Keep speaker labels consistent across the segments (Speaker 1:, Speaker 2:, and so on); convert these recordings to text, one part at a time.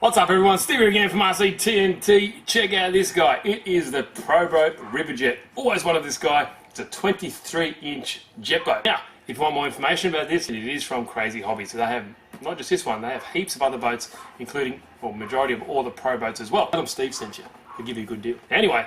Speaker 1: What's up everyone, Steve here again from RCTNT. Check out this guy. It is the ProBoat Riverjet. Always wanted this guy. It's a 23-inch jet boat. Now, if you want more information about this, it is from Crazy Hobbies. So they have not just this one, they have heaps of other boats, including, well, majority of all the pro boats as well. Tell them Steve sent you. He'll give you a good deal. Anyway,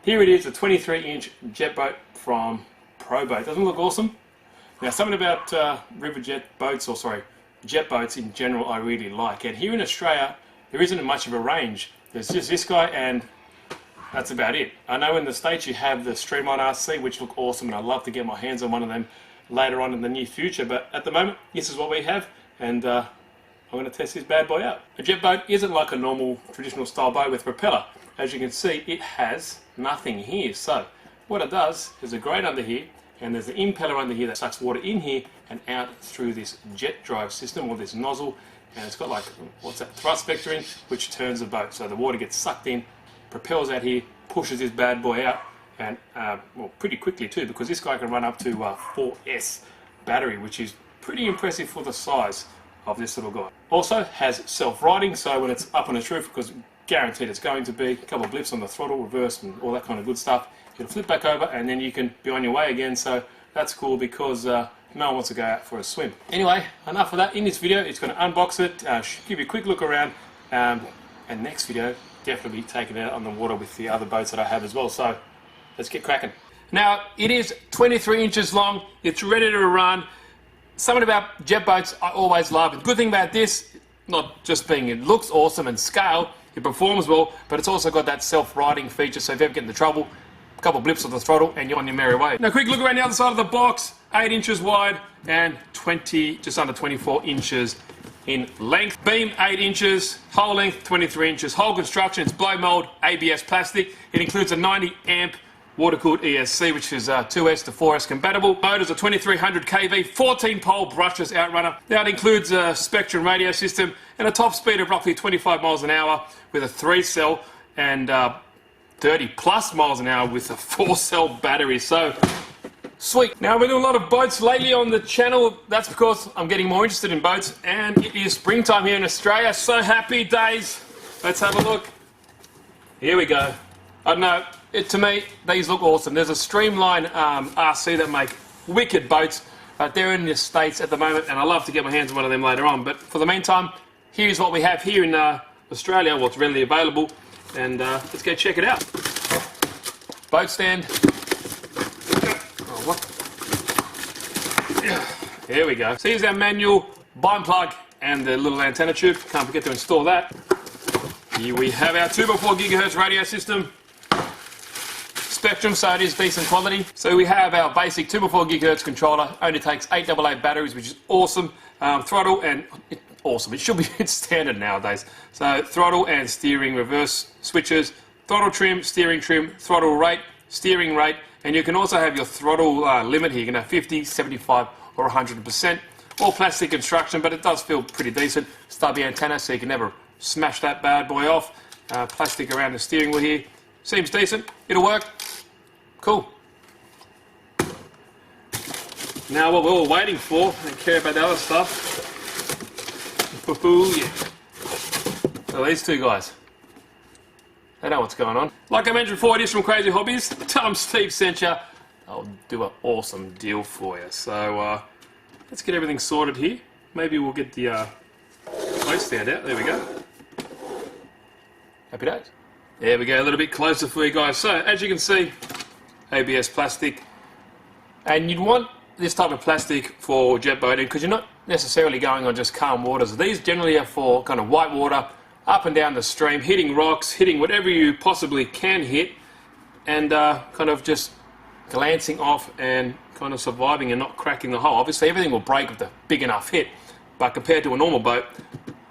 Speaker 1: here it is, a 23-inch jet boat from ProBoat. Doesn't it look awesome? Now, something about Riverjet boats, or sorry, jet boats in general I really like. And here in Australia, there isn't much of a range. There's just this guy and that's about it. I know in the States you have the Streamline RC, which look awesome, and I'd love to get my hands on one of them later on in the near future, but at the moment this is what we have, and I'm going to test this bad boy out. A jet boat isn't like a normal traditional style boat with propeller. As you can see, it has nothing here. So what it does is a grate under here, and there's an impeller under here that sucks water in here and out through this jet drive system, or this nozzle, and it's got like, what's that, thrust vectoring, which turns the boat. So the water gets sucked in, propels out here, pushes this bad boy out, and well, pretty quickly too, because this guy can run up to 4S battery, which is pretty impressive for the size of this little guy. Also has self-righting, so when it's up on its roof, because guaranteed it's going to be, a couple of blips on the throttle, reverse, and all that kind of good stuff, it'll flip back over and then you can be on your way again. So that's cool, because no one wants to go out for a swim. Anyway, enough of that. In this video, it's going to unbox it, give you a quick look around, and next video, definitely taking it out on the water with the other boats that I have as well. So let's get cracking. Now, it is 23 inches long. It's ready to run. Something about jet boats I always love. The good thing about this, not just being it looks awesome and scale, it performs well, but it's also got that self-righting feature, so if you ever get into trouble, a couple of blips on the throttle and you're on your merry way. Now, quick look around the other side of the box. 8 inches wide and just under 24 inches in length. Beam 8 inches, hull length 23 inches. Hull construction, it's blow mold ABS plastic. It includes a 90 amp water-cooled ESC, which is 2S to 4S compatible. Motors are 2300 kV, 14 pole brushless outrunner. Now it includes a Spectrum radio system and a top speed of roughly 25 miles an hour with a 3-cell and 30 plus miles an hour with a 4-cell battery. So sweet. Now, we're doing a lot of boats lately on the channel. That's because I'm getting more interested in boats, and it is springtime here in Australia. So happy days. Let's have a look. Here we go. I don't know, to me, these look awesome. There's a Streamline RC that make wicked boats. They're in the States at the moment, and I love to get my hands on one of them later on. But for the meantime, here's what we have here in Australia, what's readily available, and let's go check it out. Boat stand. Here we go. So here's our manual bind plug and the little antenna tube. Can't forget to install that. Here we have our 2x4 GHz radio system. Spectrum, so it is decent quality. So we have our basic 2x4 GHz controller. Only takes 8AA batteries, which is awesome. Throttle and awesome. It should be it's standard nowadays. So throttle and steering reverse switches, throttle trim, steering trim, throttle rate, steering rate, and you can also have your throttle limit here. You can have 50, 75, or 100%. All plastic construction, but it does feel pretty decent. Stubby antenna, so you can never smash that bad boy off. Plastic around the steering wheel here. Seems decent. It'll work. Cool. Now what we're all waiting for, I don't care about the other stuff. Yeah. So these two guys, they know what's going on. Like I mentioned before, it is from Crazy Hobbies. Tell them Steve sent you. I'll do an awesome deal for you. So let's get everything sorted here. Maybe we'll get the boat stand out. There we go. Happy days. There we go, a little bit closer for you guys. So as you can see, ABS plastic. And you'd want this type of plastic for jet boating because you're not necessarily going on just calm waters. These generally are for kind of white water, up and down the stream, hitting rocks, hitting whatever you possibly can hit, and kind of just glancing off and kind of surviving and not cracking the hull. Obviously everything will break with a big enough hit, but compared to a normal boat,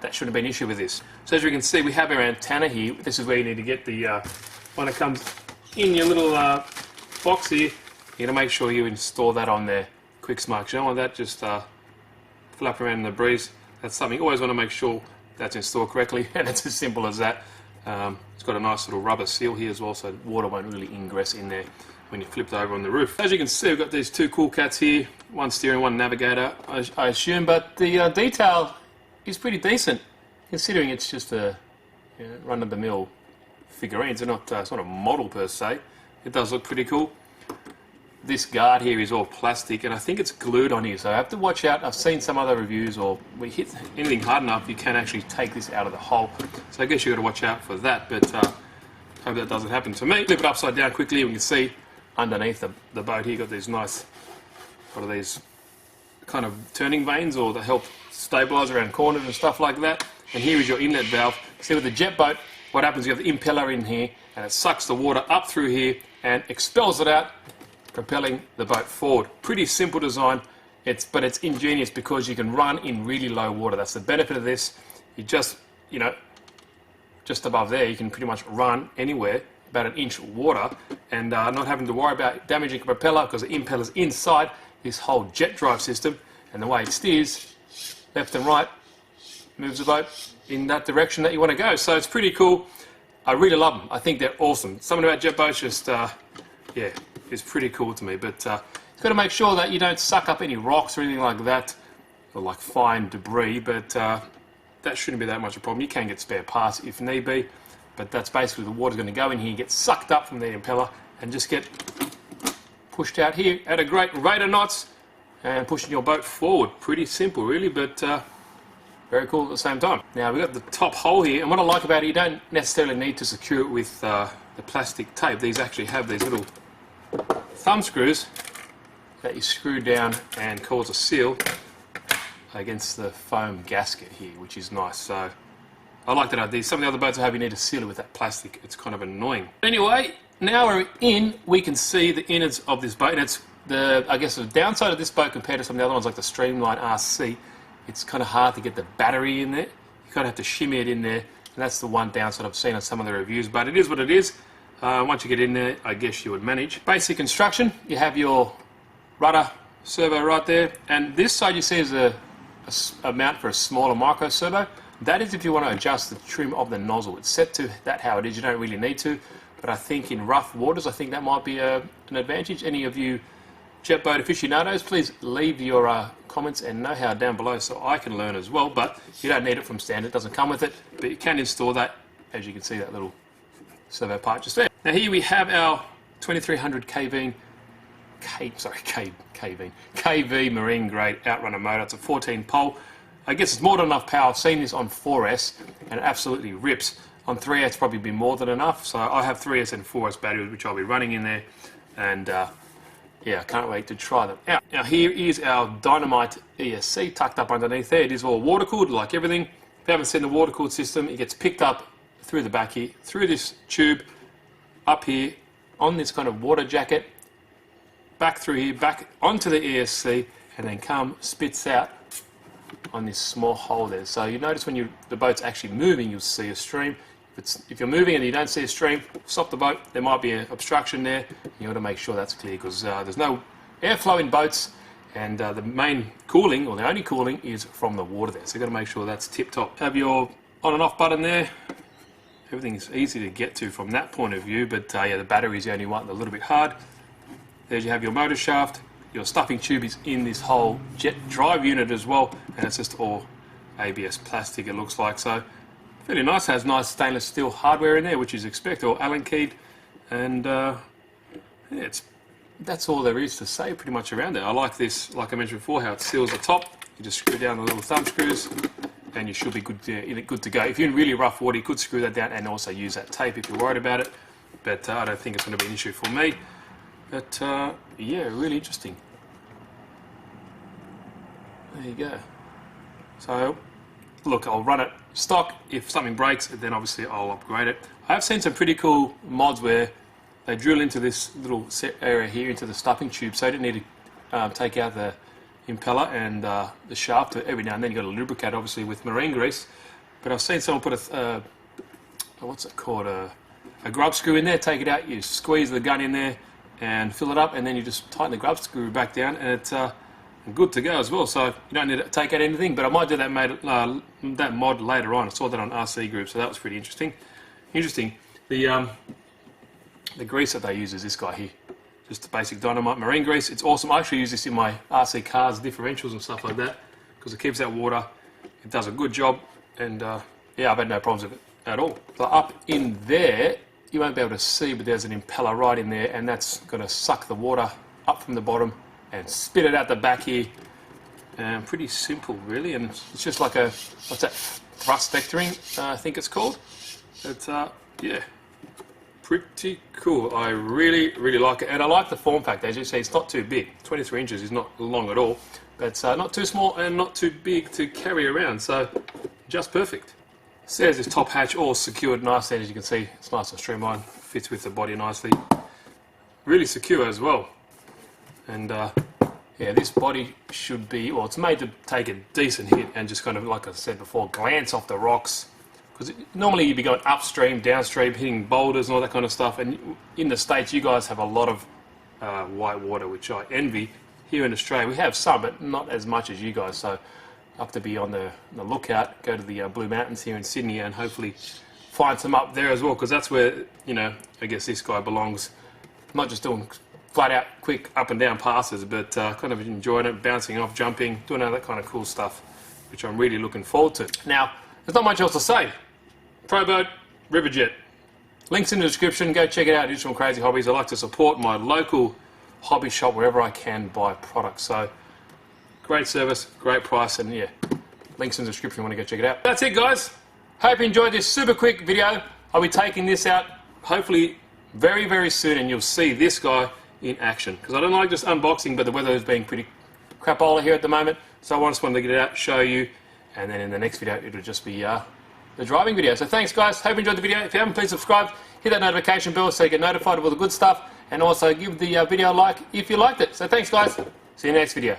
Speaker 1: that shouldn't be an issue with this. So as you can see, we have our antenna here. This is where you need to get the one that comes in your little box here. You got to make sure you install that on there quick smart. You don't want that just flap around in the breeze. That's something you always want to make sure that's installed correctly, and it's as simple as that. It's got a nice little rubber seal here as well, so water won't really ingress in there when you flip it over on the roof. As you can see, we've got these two cool cats here, one steering, one navigator, I assume, but the detail is pretty decent. considering it's just a run-of-the-mill figurine, it's not a model per se. It does look pretty cool. This guard here is all plastic, and I think it's glued on here, so I have to watch out. I've seen some other reviews, or we hit anything hard enough, you can actually take this out of the hole. So I guess you've got to watch out for that, but hope that doesn't happen to me. Flip it upside down quickly, and we can see underneath the boat here, got these nice, what are these, kind of turning vanes, or that help stabilise around corners and stuff like that. And here is your inlet valve. See, with the jet boat, what happens, you have the impeller in here, and it sucks the water up through here and expels it out, propelling the boat forward. Pretty simple design, but it's ingenious because you can run in really low water. That's the benefit of this. You just, just above there, you can pretty much run anywhere, about 1 inch water, and not having to worry about damaging the propeller because the impeller's inside this whole jet drive system, and the way it steers left and right moves the boat in that direction that you want to go. So it's pretty cool. I really love them. I think they're awesome. Something about jet boats just, yeah, is pretty cool to me. But you've got to make sure that you don't suck up any rocks or anything like that, or like fine debris, but that shouldn't be that much a problem. You can get spare parts if need be, but that's basically the water's going to go in here, get sucked up from the impeller, and just get pushed out here at a great rate of knots and pushing your boat forward. Pretty simple really, but very cool at the same time. Now we've got the top hole here, and what I like about it, you don't necessarily need to secure it with the plastic tape. These actually have these little thumb screws that you screw down and cause a seal against the foam gasket here, which is nice. So I like that idea. Some of the other boats I have, you need to seal it with that plastic. It's kind of annoying. Anyway, now we're in, we can see the innards of this boat, and it's I guess the downside of this boat compared to some of the other ones like the Streamline RC, it's kind of hard to get the battery in there. You kind of have to shimmy it in there, and that's the one downside I've seen on some of the reviews, but it is what it is. Once you get in there, I guess you would manage. Basic construction, you have your rudder servo right there, and this side you see is a mount for a smaller micro servo. That is if you want to adjust the trim of the nozzle. It's set to that how it is, you don't really need to, but I think in rough waters, I think that might be an advantage. Any of you jet boat aficionados, please leave your comments and know-how down below so I can learn as well, but you don't need it from standard, it doesn't come with it, but you can install that, as you can see, that little servo part just there. Now here we have our 2300 KV marine grade outrunner motor. It's a 14 pole. I guess it's more than enough power. I've seen this on 4S and it absolutely rips. On 3S it's probably been more than enough, so I have 3S and 4S batteries which I'll be running in there, and yeah, I can't wait to try them out. Now here is our Dynamite ESC tucked up underneath there. It is all water cooled like everything. If you haven't seen the water cooled system, it gets picked up through the back here, through this tube, up here, on this kind of water jacket, back through here, back onto the ESC, and then spits out on this small hole there. So you notice when the boat's actually moving, you'll see a stream. If you're moving and you don't see a stream, stop the boat. There might be an obstruction there. You want to make sure that's clear because there's no airflow in boats, and the main cooling, or the only cooling, is from the water there. So you've got to make sure that's tip-top. Have your on and off button there. Everything's easy to get to from that point of view, but yeah, the battery's the only one, a little bit hard. There you have your motor shaft. Your stuffing tube is in this whole jet drive unit as well, and it's just all ABS plastic, it looks like. So really nice, has nice stainless steel hardware in there, which is expected, or Allen keyed, and yeah, that's all there is to say pretty much around it. I like this, like I mentioned before, how it seals the top. You just screw down the little thumb screws, and you should be good to go. If you're in really rough water, you could screw that down and also use that tape if you're worried about it, but I don't think it's going to be an issue for me. But yeah, really interesting. There you go. So look, I'll run it stock. If something breaks, then obviously I'll upgrade it. I have seen some pretty cool mods where they drill into this little set area here into the stuffing tube, so you don't need to take out the impeller and the shaft. Every now and then you've got to lubricate, obviously, with marine grease. But I've seen someone put a what's it called, a grub screw in there, take it out, you squeeze the gun in there and fill it up, and then you just tighten the grub screw back down, and it's good to go as well. So you don't need to take out anything, but I might do that mod later on. I saw that on RC Group, so that was pretty interesting. The grease that they use is this guy here, just the basic Dynamite marine grease. It's awesome. I actually use this in my RC cars, differentials and stuff like that, because it keeps out water. It does a good job, and yeah, I've had no problems with it at all. So up in there, you won't be able to see, but there's an impeller right in there, and that's going to suck the water up from the bottom and spit it out the back here. Pretty simple, really, and it's just like a, what's that, thrust vectoring, I think it's called. It's, yeah, pretty cool. I really, really like it, and I like the form factor. As you see, it's not too big. 23 inches is not long at all, but it's not too small and not too big to carry around, so just perfect. So there's this top hatch all secured nicely, as you can see. It's nice and streamlined, fits with the body nicely. Really secure as well. And yeah, this body should be, well, it's made to take a decent hit and just kind of, like I said before, glance off the rocks. Because normally you'd be going upstream, downstream, hitting boulders and all that kind of stuff. And in the States, you guys have a lot of white water, which I envy. Here in Australia, we have some, but not as much as you guys. So I have to be on the lookout, go to the Blue Mountains here in Sydney, and hopefully find some up there as well, because that's where, you know, I guess this guy belongs. Not just doing flat out quick up and down passes, but kind of enjoying it, bouncing off, jumping, doing all that kind of cool stuff, which I'm really looking forward to. Now, there's not much else to say. Proboat, Riverjet. Links in the description, go check it out, Digital Crazy Hobbies. I like to support my local hobby shop wherever I can buy products. So, great service, great price, and yeah, links in the description if you want to go check it out. That's it, guys. Hope you enjoyed this super quick video. I'll be taking this out hopefully very, very soon, and you'll see this guy in action. Because I don't like just unboxing, but the weather is being pretty crapola here at the moment, so I just wanted to get it out, show you, and then in the next video it'll just be the driving video. So thanks, guys. Hope you enjoyed the video. If you haven't, please subscribe, hit that notification bell so you get notified of all the good stuff, and also give the video a like if you liked it. So thanks, guys. See you in the next video.